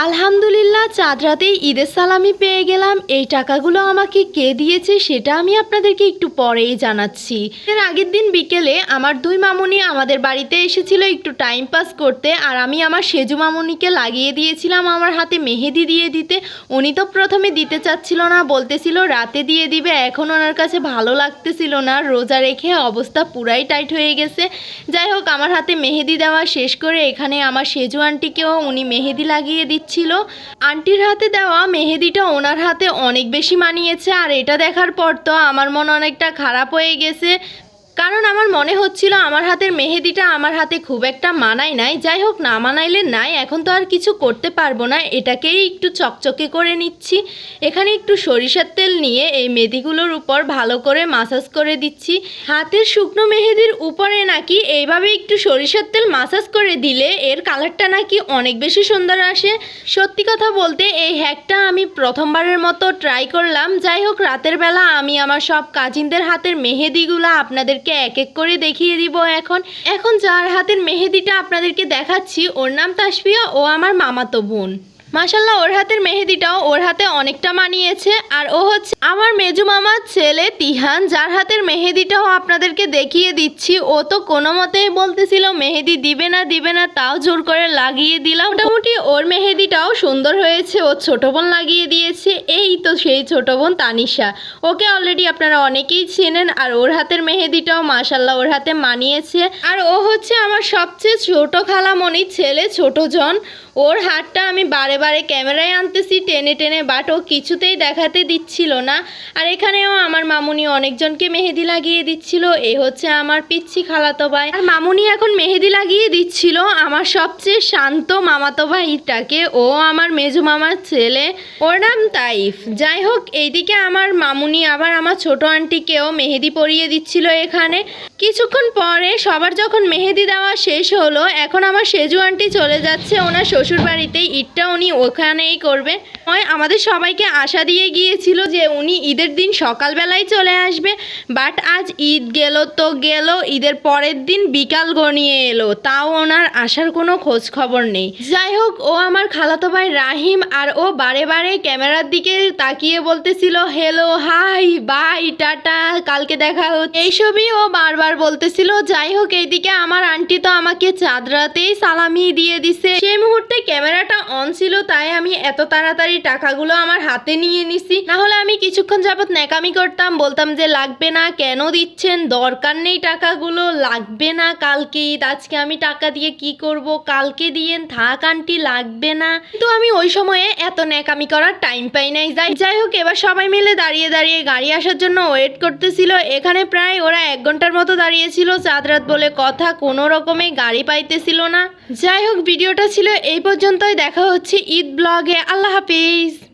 আলহামদুলিল্লাহ চাঁদ রাতেই ঈদের সালামি পেয়ে গেলাম। এই টাকাগুলো আমাকে কে দিয়েছে সেটা আমি আপনাদেরকে একটু পরেই জানাচ্ছি। এর আগের দিন বিকেলে আমার দুই মামুনি আমাদের বাড়িতে এসেছিল একটু টাইম পাস করতে, আর আমি আমার সেজু মামুনিকে লাগিয়ে দিয়েছিলাম আমার হাতে মেহেদি দিয়ে দিতে। উনি তো প্রথমে দিতে চাচ্ছিল না, বলতেছিল রাতে দিয়ে দিবে। এখন ওনার কাছে ভালো লাগতেছিল না, রোজা রেখে অবস্থা পুরাই টাইট হয়ে গেছে। যাই হোক, আমার হাতে মেহেদি দেওয়া শেষ করে এখানে আমার সেজু আন্টিকেও উনি মেহেদি লাগিয়ে দিচ্ছিল। আন্টির হাতে দেওয়া মেহেদিটা ওনার হাতে অনেক বেশি মানিয়েছে, আর এটা দেখার পর তো আমার মন অনেকটা খারাপ হয়ে গেছে, কারণ আমার মনে হচ্ছিল আমার হাতের মেহেদিটা আমার হাতে খুব একটা মানায় নাই। যাই হোক, না মানাইলে নাই, এখন তো আর কিছু করতে পারবো না। এটাকেই একটু চকচকে করে নিচ্ছি। এখানে একটু সরিষার তেল নিয়ে এই মেহেদিগুলোর উপর ভালো করে মাসাজ করে দিচ্ছি। হাতের শুকনো মেহেদির উপরে নাকি এইভাবে একটু সরিষার তেল মাসাজ করে দিলে এর কালারটা নাকি অনেক বেশি সুন্দর আসে। সত্যি কথা বলতে এই হ্যাকটা আমি প্রথমবারের মতো ট্রাই করলাম। যাই হোক, রাতের বেলা আমি আমার সব কাজিনদের হাতের মেহেদিগুলো আপনাদেরকে এক এক করে দেখিয়ে দিব। এখন যার হাতের মেহেদিটা আপনাদেরকে দেখাচ্ছি ওর নাম তাসফিয়া, ও আমার মামাতো বোন। মাশাল্লাহ, ওর হাতের মেহেদিটাও ওর হাতে অনেকটা মানিয়েছে। আর ও হচ্ছে আমার মেজু মামার ছেলে তিহান, যার হাতের মেহেদিটাও আপনাদেরকে দেখিয়ে দিচ্ছি। ও তো কোনো মতেই বলতেছিল মেহেদি দিবে না, তাও জোর করে লাগিয়ে দিলাম। মোটামুটি ওর মেহেদিটাও সুন্দর হয়েছে। ওর ছোটো বোন লাগিয়ে দিয়েছে, এই তো সেই ছোটো বোন তানিশা। ওকে অলরেডি আপনারা অনেকেই চেনেন। আর ওর হাতের মেহেদিটাও মাশাল্লাহ ওর হাতে মানিয়েছে। আর ও হচ্ছে আমার সবচেয়ে ছোট খালামণির ছেলে ছোট জন। ওর হাতটা আমি বারে বারে ক্যামেরায় আনতেছি টেনে টেনে, বাট ও কিছুতেই দেখাতে দিচ্ছিল না। আর এখানেও আমার মামুনি অনেকজনকে মেহেদি লাগিয়ে দিচ্ছিল। এ হচ্ছে আমার পিচ্ছি খালাতো ভাই। আর মামুনি এখন মেহেদি লাগিয়ে দিচ্ছিল আমার সবচেয়ে শান্ত মামাতো ভাইটাকে। ও আমার মেজু মামার ছেলে, ওর নাম তাইফ। যাই হোক, এইদিকে আমার মামুনি আবার আমার ছোট আন্টিকেও মেহেদি পরিয়ে দিচ্ছিল। এখানে কিছুক্ষণ পরে সবার যখন মেহেদি দেওয়া শেষ হলো, এখন আমার সেজু আন্টি চলে যাচ্ছে ওনার শ্বশুর বাড়িতে। ঈদটা উনি ওখানেই করবে। আমাদের সবাইকে আশা দিয়ে গিয়েছিল যে উনি ঈদের দিন সকালবেলায় চলে আসবে, বাট আজ ঈদ গেল তো গেল, ঈদের পরের দিন বিকাল গনিয়ে এলো, তাও ওনার আসার কোনো খোঁজ খবর নেই। যাই হোক, ও আমার খালাতো ভাই রাহিম, আর ও বারে বারে ক্যামেরার দিকে তাকিয়ে বলতেছিল হ্যালো, হাই, বাই, টাটা, কালকে দেখা হচ্ছে, এইসবই ও বারবার বলতেছিল। যাই হোক, এইদিকে আমার আন্টি তো আমাকে চাঁদ রাতেই সালামি দিয়ে দিছে। সেই মুহূর্তে ক্যামেরাটা অন ছিল, তাই আমি এত তাড়াতাড়ি টাকাগুলো আমার হাতে নিয়ে নিছি। না হলে আমি কিছুক্ষণ যাবত ন্যাকামি করতাম, বলতাম যে লাগবে না, কেন দিচ্ছেন, দরকার নেই টাকাগুলো, লাগবে না, কালকে ঈদ, আজকে আমি টাকা দিয়ে কি করব, কালকে দিয়েন, থাক আন্টি, লাগবে না। কিন্তু আমি ওই সময়ে এত ন্যাকামি করার টাইম পাই নাই। যাই হোক, এবার সবাই মিলে দাঁড়িয়ে দাঁড়িয়ে গাড়ি আসার জন্য ওয়েট করতেছিল। এখানে প্রায় ওরা 1 ঘন্টার মতো দাঁড়িয়েছিল, চাঁদ রাত বলে কথা, কোনো রকমে গাড়ি পাইতেছিল না। যাই হোক, ভিডিওটা ছিল এই পর্যন্তই। দেখা হচ্ছে ঈদ ব্লগে। আল্লাহ হাফিজ।